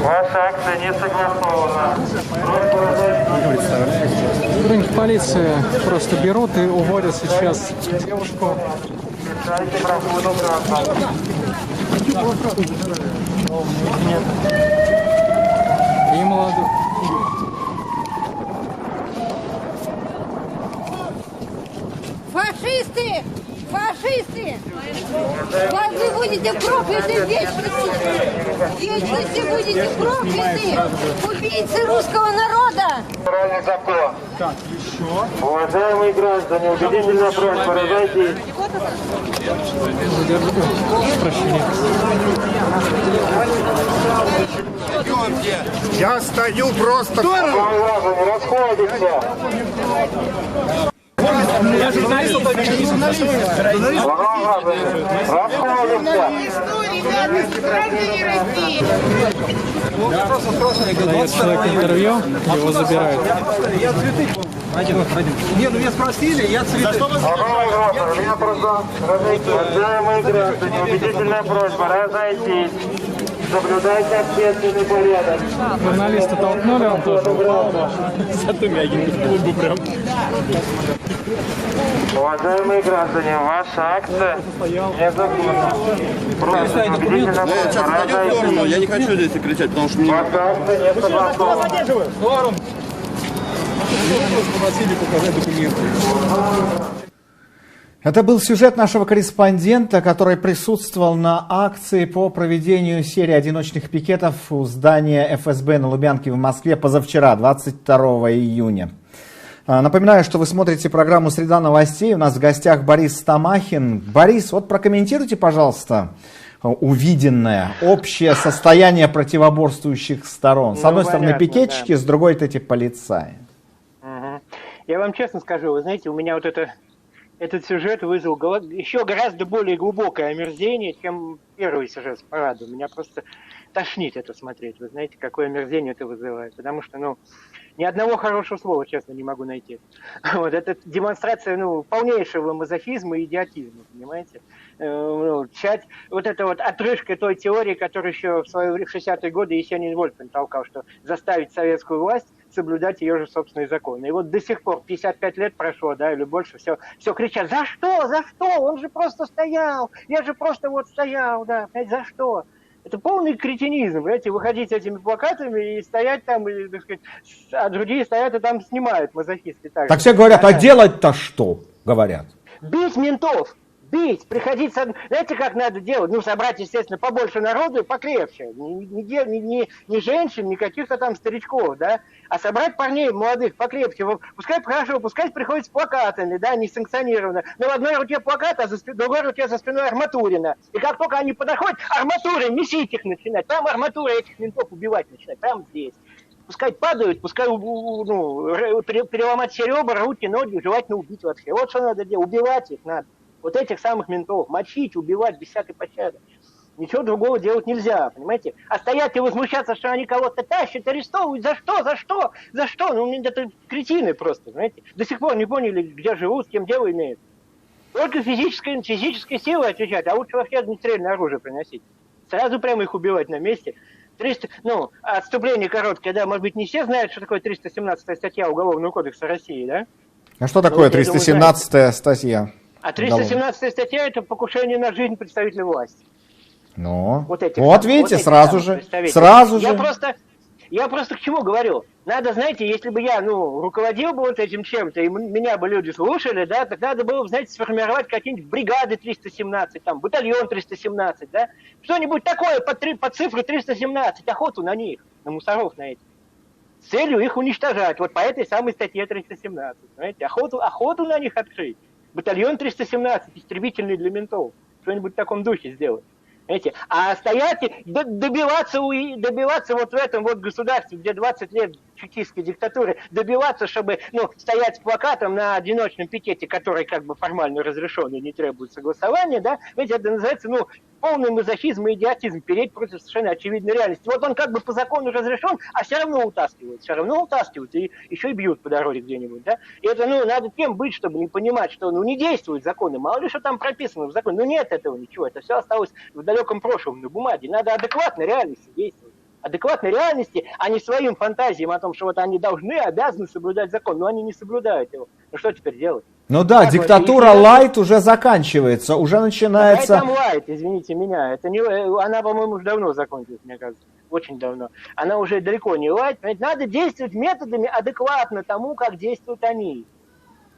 Ваша акция не согласована. Сотрудники полиции просто берут и уводят сейчас девушку. И молодую. Фашисты! Фашисты! Вас вы будете прокляты в вечности! В вечности будете прокляты! Убийцы русского народа! Правильный закон. Так, еще. Уважаемые граждане, убедительная просьба, разойтись. Прощение. Я стою просто... Уважаемые граждане, расходимся. Я журналист, Дает человек интервью, его забирают. Я цветы. Один. Не, ну меня спросили, я цветы. Уважаемые граждане, убедительная просьба, разойтись. Соблюдайте общественный порядок. Журналиста толкнули, он тоже упал. Зато мягенько в клубу прям. Уважаемые граждане, ваша акция незаконна. Просьба, убедительная просьба, разойтись. Я не хочу здесь кричать, потому что мне... Ваша акция не согласована. Попросили показать документы. Это был сюжет нашего корреспондента, который присутствовал на акции по проведению серии одиночных пикетов у здания ФСБ на Лубянке в Москве позавчера, 22 июня. Напоминаю, что вы смотрите программу «Среда новостей». У нас в гостях Борис Стамахин. Борис, вот прокомментируйте, пожалуйста, увиденное, общее состояние противоборствующих сторон. С одной стороны пикетчики, да. С другой эти полицаи. Я вам честно скажу, вы знаете, у меня вот этот сюжет вызвал еще гораздо более глубокое омерзение, чем первый сюжет с парада. Меня просто тошнит это смотреть. Вы знаете, какое омерзение это вызывает. Потому что, ни одного хорошего слова, честно, не могу найти. Вот, это демонстрация, полнейшего мазохизма и идиотизма, понимаете? Вот эта вот отрыжка той теории, которую еще в 60-е годы Есенин Вольфин толкал, что заставить советскую власть соблюдать ее же собственные законы. И вот до сих пор, 55 лет прошло, да, или больше, все кричат: за что, за что, он же просто стоял, я же просто вот стоял, да, за что? Это полный кретинизм, понимаете, выходить с этими плакатами и стоять там, и, так сказать, а другие стоят и там снимают мазохисты. Так все говорят, а делать-то что, говорят? Бить ментов! Бить, приходить, знаете, как надо делать? Собрать, естественно, побольше народу и покрепче. Не женщин, не каких-то там старичков, да, а собрать парней молодых покрепче. Пускай хорошо, пускай приходят с плакатами, да, несанкционированно. Но в одной руке плакат, а в другой руке за спиной арматурина. И как только они подходят, арматурой месить их начинать. Там арматура этих ментов убивать начинать, прямо здесь. Пускай падают, пускай переломать все ребра, руки, ноги, желательно убить вообще. Вот что надо делать, убивать их надо. Вот этих самых ментов, мочить, убивать без всякой пощады. Ничего другого делать нельзя, понимаете? А стоять и возмущаться, что они кого-то тащат, арестовывают, за что, за что, за что? Это кретины просто, знаете? До сих пор не поняли, где живут, с кем дело имеют. Только физической силой отвечать, а лучше вообще огнестрельное оружие приносить. Сразу прямо их убивать на месте. Отступление короткое, да, может быть, не все знают, что такое 317 статья Уголовного кодекса России, да? А что такое 317 статья? А 317 статья – это покушение на жизнь представителя власти. Вот видите, сразу же. Я просто к чему говорю? Надо, знаете, если бы я, руководил бы вот этим чем-то, и меня бы люди слушали, да, так надо было бы, знаете, сформировать какие-нибудь бригады 317, там, батальон 317, да, что-нибудь такое под цифру 317, охоту на них, на мусоров на этих. С целью их уничтожать, вот по этой самой статье 317, понимаете, охоту на них открыть. Батальон 317, истребительный для ментов. Что-нибудь в таком духе сделать. Знаете? А стоять и добиваться вот в этом вот государстве, где 20 лет чекистской диктатуры добиваться, чтобы, стоять с плакатом на одиночном пикете, который как бы формально разрешен и не требует согласования, да, ведь это называется, полный мазохизм и идиотизм, переть против совершенно очевидной реальности. Вот он как бы по закону разрешен, а все равно утаскивают, и еще и бьют по дороге где-нибудь, да. И это, надо кем быть, чтобы не понимать, что, не действуют законы, мало ли что там прописано в законе, нет этого ничего, это все осталось в далеком прошлом, на бумаге. Надо адекватно реальности действовать. Адекватной реальности, а не своим фантазиям о том, что вот они должны, обязаны соблюдать закон, но они не соблюдают его. Что теперь делать? Да, диктатура лайт уже заканчивается, уже начинается... Какая там лайт, извините меня, она, по-моему, уже давно закончилась, мне кажется, очень давно. Она уже далеко не лайт, надо действовать методами адекватно тому, как действуют они.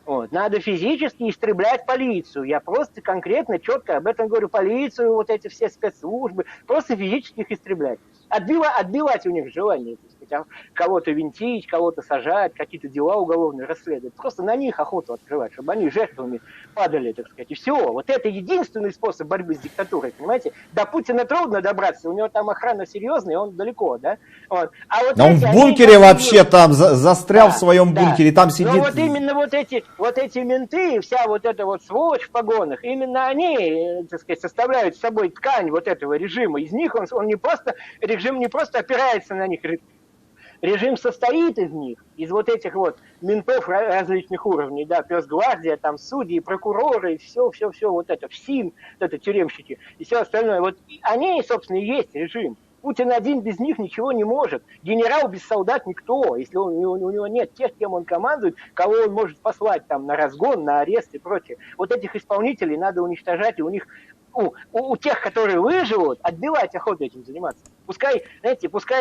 Надо физически истреблять полицию. Я просто конкретно, четко об этом говорю. Полицию, вот эти все спецслужбы, просто физически их истреблять. Отбивать у них желание, так сказать, кого-то винтить, кого-то сажать, какие-то дела уголовные расследовать. Просто на них охоту открывать, чтобы они жертвами падали, так сказать. И все. Вот это единственный способ борьбы с диктатурой, понимаете? До Путина трудно добраться, у него там охрана серьезная, он далеко, да? А вот он в бункере вообще там застрял в своем бункере, там сидит... Но вот именно вот эти менты, вся вот эта вот сволочь в погонах, именно они, так сказать, составляют с собой ткань вот этого режима. Из них режим не просто опирается на них, режим состоит из них, из вот этих вот ментов различных уровней, да, Пёсгвардия, там судьи, прокуроры, все вот это, ФСИН, вот это тюремщики и все остальное. Вот они, собственно, и есть режим. Путин один без них ничего не может. Генерал без солдат никто. Если у него нет тех, кем он командует, кого он может послать там на разгон, на арест и прочее. Вот этих исполнителей надо уничтожать, и у них, у тех, которые выживут, отбивать охоту этим заниматься. Пускай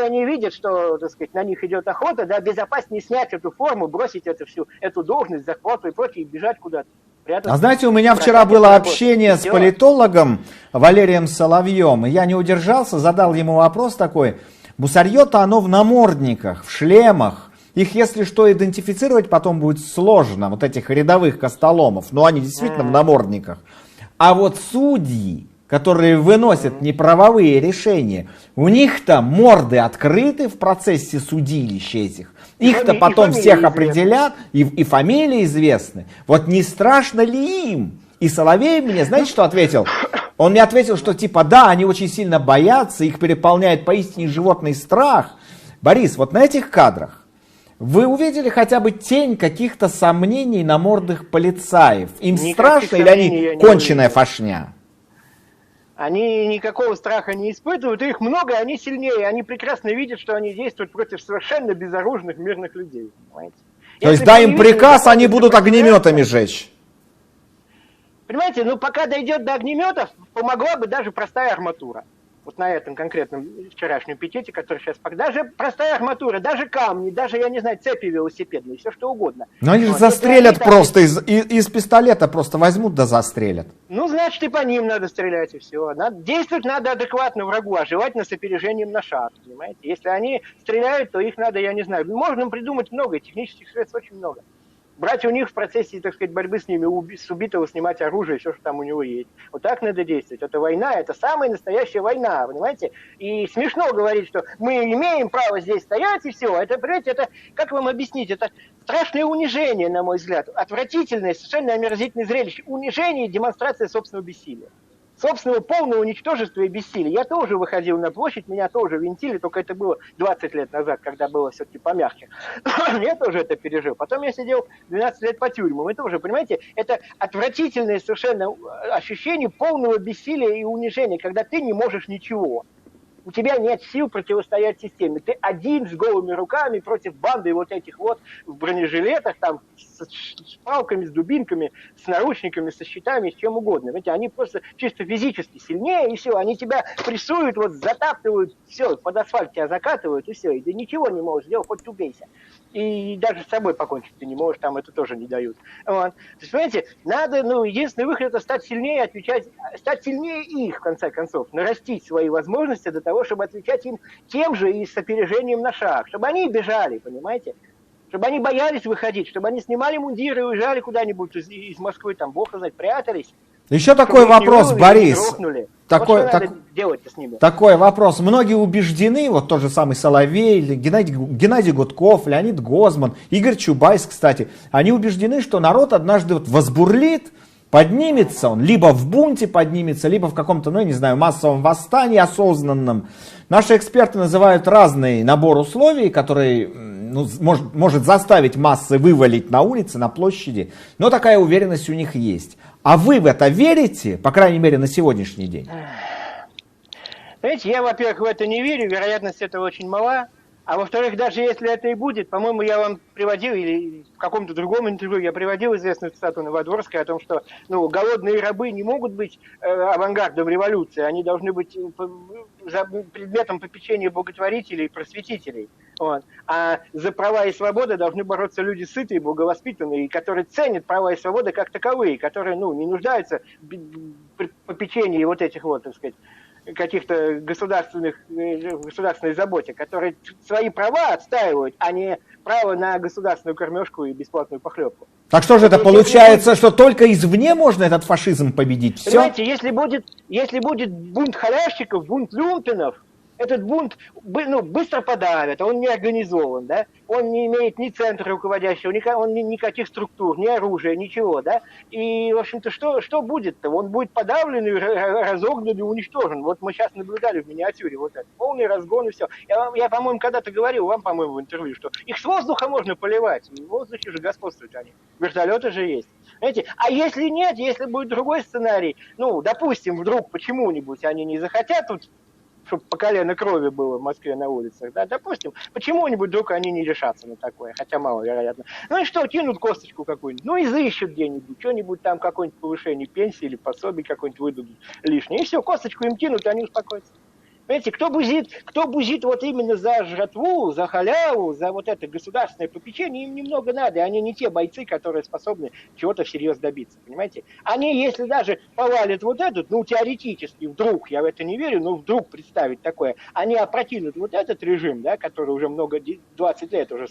они видят, что, так сказать, на них идет охота, да, безопаснее снять эту форму, бросить эту должность, зарплату и прочее, и бежать куда-то. А знаете, у меня вчера было общение с политологом Валерием Соловьем, и я не удержался, задал ему вопрос такой. Бусарье-то оно в намордниках, в шлемах. Их, если что, идентифицировать потом будет сложно, вот этих рядовых костоломов, но они действительно в намордниках. А вот судьи, которые выносят неправовые решения, у них-то морды открыты в процессе судилища этих. Их-то потом всех определят, и фамилии известны. Вот не страшно ли им? И Соловей мне, знаете, что ответил? Он мне ответил, что типа да, они очень сильно боятся, их переполняет поистине животный страх. Борис, вот на этих кадрах вы увидели хотя бы тень каких-то сомнений на мордах полицаев? Им страшно или они конченая фашня? Они никакого страха не испытывают, их много, они сильнее, они прекрасно видят, что они действуют против совершенно безоружных мирных людей. Понимаете? То есть дай им приказ, они будут огнеметами жечь. Понимаете, пока дойдет до огнеметов, помогла бы даже простая арматура. Вот на этом конкретном вчерашнем пикете, который сейчас... Даже простая арматура, даже камни, даже, я не знаю, цепи велосипедные, все что угодно. Но они же застрелят просто, из пистолета просто возьмут да застрелят. Значит, и по ним надо стрелять, и все. Действовать надо адекватно врагу, а желательно с опережением на шаг, понимаете? Если они стреляют, то их надо, я не знаю, можно придумать много, технических средств очень много. Брать у них в процессе, так сказать, борьбы с ними, с убитого снимать оружие, все, что там у него есть. Вот так надо действовать. Это война, это самая настоящая война, понимаете? И смешно говорить, что мы имеем право здесь стоять, и все. Это, понимаете, это, как вам объяснить, это страшное унижение, на мой взгляд. Отвратительное, совершенно омерзительное зрелище. Унижение и демонстрация собственного бессилия. Собственного полного ничтожества и бессилия. Я тоже выходил на площадь, меня тоже винтили, только это было 20 лет назад, когда было все-таки помягче. Я тоже это пережил. Потом я сидел 12 лет по тюрьмам. Это уже, понимаете, это отвратительное совершенно ощущение полного бессилия и унижения, когда ты не можешь ничего. У тебя нет сил противостоять системе. Ты один с голыми руками против банды вот этих вот в бронежилетах, там, с палками, с дубинками, с наручниками, со щитами, с чем угодно. Знаете, они просто чисто физически сильнее, и все. Они тебя прессуют, вот затаптывают, все, под асфальт тебя закатывают, и все. И ты ничего не можешь сделать, хоть убейся. И даже с собой покончить ты не можешь, там это тоже не дают. Вот. То есть, понимаете, надо, единственный выход это стать сильнее, стать сильнее их, в конце концов, нарастить свои возможности до того, чтобы отвечать им тем же и с опережением на шаг, чтобы они бежали, понимаете? Чтобы они боялись выходить, чтобы они снимали мундиры и уезжали куда-нибудь из Москвы, там, бог знает, прятались. Еще такой вопрос, Борис. Такой, Вот что надо делать-то с ними? Такой вопрос. Многие убеждены, вот тот же самый Соловей, Геннадий Гудков, Леонид Гозман, Игорь Чубайс, кстати, они убеждены, что народ однажды вот возбурлит, поднимется он, либо в бунте поднимется, либо в каком-то, ну, я не знаю, массовом восстании осознанном. Наши эксперты называют разный набор условий, который может заставить массы вывалить на улицы, на площади, но такая уверенность у них есть. А вы в это верите, по крайней мере, на сегодняшний день? Знаете, я, во-первых, в это не верю, вероятность этого очень мала. А во-вторых, даже если это и будет, по-моему, я вам приводил, или в каком-то другом интервью я приводил известную цитату Новодворской о том, что голодные рабы не могут быть авангардом революции, они должны быть предметом попечения благотворителей и просветителей. Вот. А за права и свободы должны бороться люди сытые, благовоспитанные, которые ценят права и свободы как таковые, которые не нуждаются в попечении вот этих вот, так сказать, каких-то государственной заботе, которые свои права отстаивают, а не право на государственную кормежку и бесплатную похлебку. Так что же это получается, что только извне можно этот фашизм победить? Все? Понимаете, если будет бунт халявщиков, бунт люмпинов, этот бунт быстро подавят, он не организован, да? Он не имеет ни центра руководящего, он никаких структур, ни оружия, ничего, да? И, в общем-то, что будет-то? Он будет подавлен, разогнан и уничтожен. Вот мы сейчас наблюдали в миниатюре вот это. Полный разгон и все. Я по-моему, когда-то говорил вам, по-моему, в интервью, что их с воздуха можно поливать. В воздухе же господствуют они. Вертолеты же есть. Знаете? А если нет, если будет другой сценарий, допустим, вдруг почему-нибудь они не захотят тут, чтобы по колено крови было в Москве на улицах, да, допустим, почему-нибудь вдруг они не решатся на такое, хотя маловероятно. И что, кинут косточку какую-нибудь, изыщут где-нибудь, что-нибудь там, какое-нибудь повышение пенсии или пособий какое-нибудь выдадут лишнее, и все, косточку им кинут, и они успокоятся. Понимаете, кто бузит вот именно за жратву, за халяву, за вот это государственное попечение, им немного надо, и они не те бойцы, которые способны чего-то всерьез добиться, понимаете? Они, если даже повалят вот этот, теоретически, вдруг, я в это не верю, но вдруг представить такое, они опрокинут вот этот режим, да, который уже 20 лет уже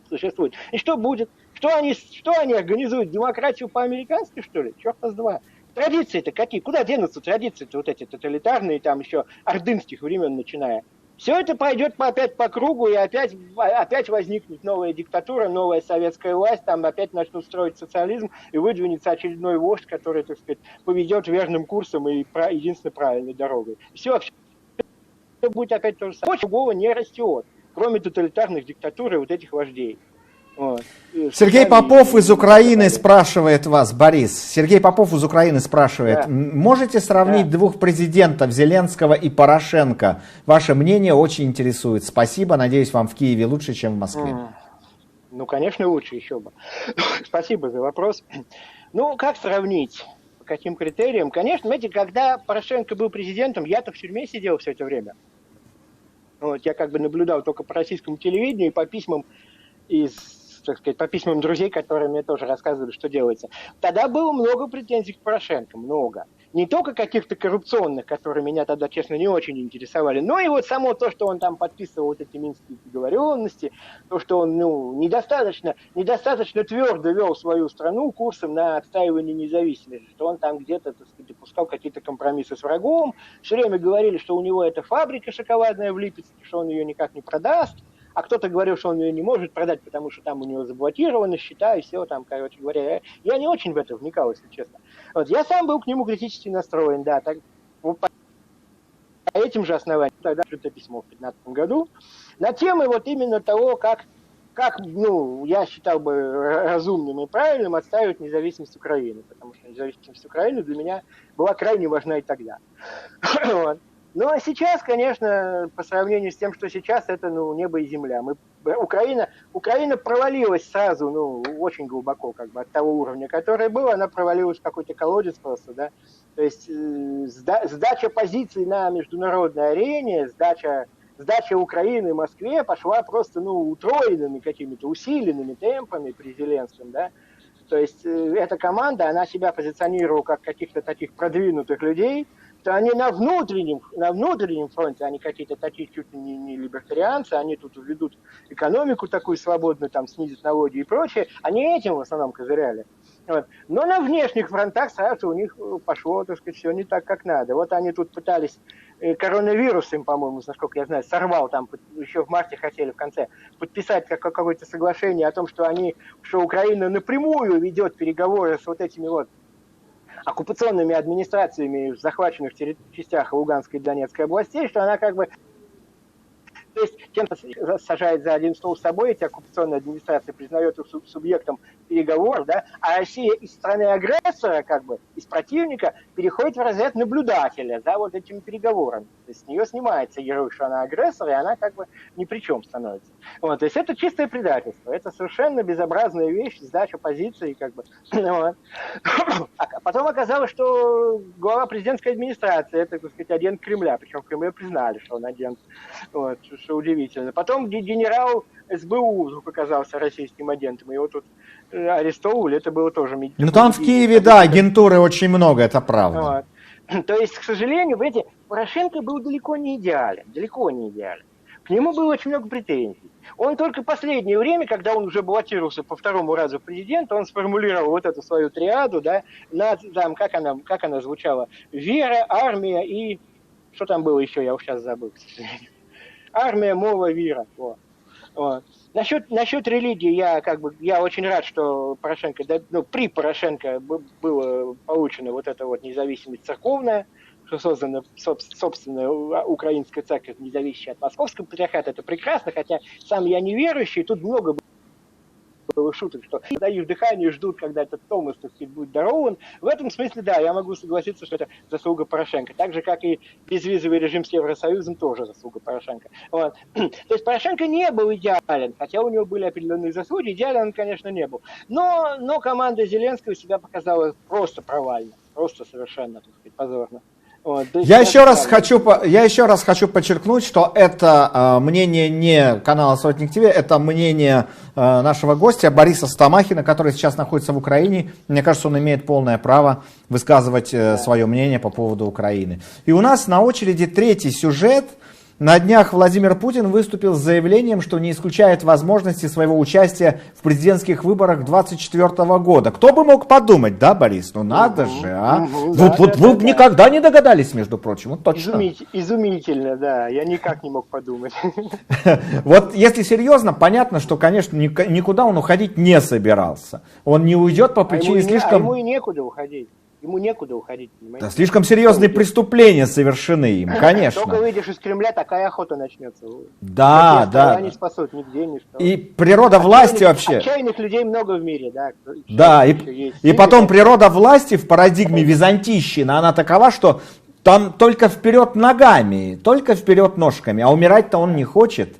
существует. И что будет? Что они организуют? Демократию по-американски, что ли? Черт с два. Традиции-то какие? Куда денутся традиции-то вот эти тоталитарные, там еще ордынских времен начиная? Все это пойдет опять по кругу, и опять возникнет новая диктатура, новая советская власть, там опять начнут строить социализм, и выдвинется очередной вождь, который, так сказать, поведет верным курсом и единственно правильной дорогой. Все будет опять то же самое. Другого не растет, кроме тоталитарных диктатур и вот этих вождей. Вот. Сергей Попов из Украины спрашивает вас, Борис. Сергей Попов из Украины спрашивает, да. Можете сравнить двух президентов, Зеленского и Порошенко? Ваше мнение очень интересует. Спасибо, надеюсь, вам в Киеве лучше, чем в Москве. Конечно, лучше еще бы. Спасибо за вопрос. Как сравнить? По каким критериям? Конечно, знаете, когда Порошенко был президентом, я-то в тюрьме сидел все это время. Я наблюдал только по российскому телевидению и по письмам по письмам друзей, которые мне тоже рассказывали, что делается. Тогда было много претензий к Порошенко, много. Не только каких-то коррупционных, которые меня тогда, честно, не очень интересовали, но и вот само то, что он там подписывал вот эти минские договоренности, то, что он недостаточно твердо вел свою страну курсом на отстаивание независимости, что он там где-то, так сказать, допускал какие-то компромиссы с врагом, все время говорили, что у него эта фабрика шоколадная в Липецке, что он ее никак не продаст. А кто-то говорил, что он ее не может продать, потому что там у него заблокированы счета и все там, короче говоря. Я не очень в это вникал, если честно. Я сам был к нему критически настроен, да. По этим же основаниям тогда что-то письмо в 2015 году на темы вот именно того, как я считал бы разумным и правильным отстаивать независимость Украины, потому что независимость Украины для меня была крайне важна и тогда. Ну, а сейчас, конечно, по сравнению с тем, что сейчас, это, небо и земля. Украина провалилась сразу, очень глубоко, от того уровня, который был, она провалилась в какой-то колодец просто, да. То есть сдача позиций на международной арене, сдача Украины Москве пошла просто, утроенными какими-то усиленными темпами при Зеленском, да. То есть эта команда, она себя позиционировала как каких-то таких продвинутых людей, что они на внутреннем фронте, они какие-то такие чуть ли не либертарианцы, они тут введут экономику такую свободную, там снизят налоги и прочее, они этим в основном козыряли. Вот. Но на внешних фронтах сразу у них пошло, так сказать, все не так, как надо. Вот они тут пытались, коронавирус им, по-моему, насколько я знаю, сорвал там, еще в марте хотели в конце подписать какое-то соглашение о том, что Украина напрямую ведет переговоры с вот этими вот оккупационными администрациями в захваченных частях Луганской и Донецкой областей, что она как бы, то есть кем-то сажает за один стол с собой, эти оккупационные администрации признает их субъектом переговоров, да, а Россия из страны-агрессора, как бы, из противника, переходит в разряд наблюдателя за вот этими переговорами. То есть с нее снимается ярлык, что она агрессор, и она как бы ни при чем становится. Вот, то есть это чистое предательство, это совершенно безобразная вещь, сдача позиции, как бы. Вот. А потом оказалось, что глава президентской администрации, это, так сказать, агент Кремля, причем в Кремле признали, что он агент, вот, что удивительно. Потом генерал СБУ вдруг оказался российским агентом, его тут арестовывали, это было тоже... Ну там в Киеве, да, агентуры очень много, это правда. Вот. То есть, к сожалению, видите, Порошенко был далеко не идеален. К нему было очень много претензий. Он только в последнее время, когда он уже баллотировался по второму разу в президент, он сформулировал вот эту свою триаду, да, там, как она звучала, вера, армия и... Что там было еще, я уж сейчас забыл, к сожалению. Армия, мова, вера. Вот. Вот. Насчет религии я очень рад, что Порошенко, при Порошенко была получена вот эта вот независимость церковная, что создана собственная украинская церковь, независящая от московского патриархата. Это прекрасно, хотя сам я не верующий, тут много было шуток, что дают дыхание, ждут, когда этот Томас, так сказать, будет дарован. В этом смысле, да, я могу согласиться, что это заслуга Порошенко. Так же, как и безвизовый режим с Евросоюзом, тоже заслуга Порошенко. Вот. То есть Порошенко не был идеален, хотя у него были определенные заслуги, идеален он, конечно, не был. Но команда Зеленского себя показала просто провально, просто совершенно, так сказать, позорно. Вот, я еще раз хочу подчеркнуть, что это мнение не канала Сотник ТВ, это мнение нашего гостя Бориса Стамахина, который сейчас находится в Украине. Мне кажется, он имеет полное право высказывать свое мнение по поводу Украины. И у нас на очереди третий сюжет. На днях Владимир Путин выступил с заявлением, что не исключает возможности своего участия в президентских выборах 2024 года. Кто бы мог подумать, да, Борис? Ну надо же, а? Вы бы никогда не догадались, между прочим. Вот точно. Изумительно, да. Я никак не мог подумать. Вот если серьезно, понятно, что, конечно, никуда он уходить не собирался. Он не уйдет по причине слишком... Ему и некуда уходить. Ему некуда уходить, понимаете? Да, слишком серьезные преступления совершены им, конечно. Только выйдешь из Кремля, такая охота начнется. Да, да. Не спасут нигде, ничто. И природа власти вообще. Отчаянных людей много в мире, да. Да, и потом природа власти в парадигме византийщины, она такова, что там только вперед ногами, только вперед ножками, а умирать-то он не хочет.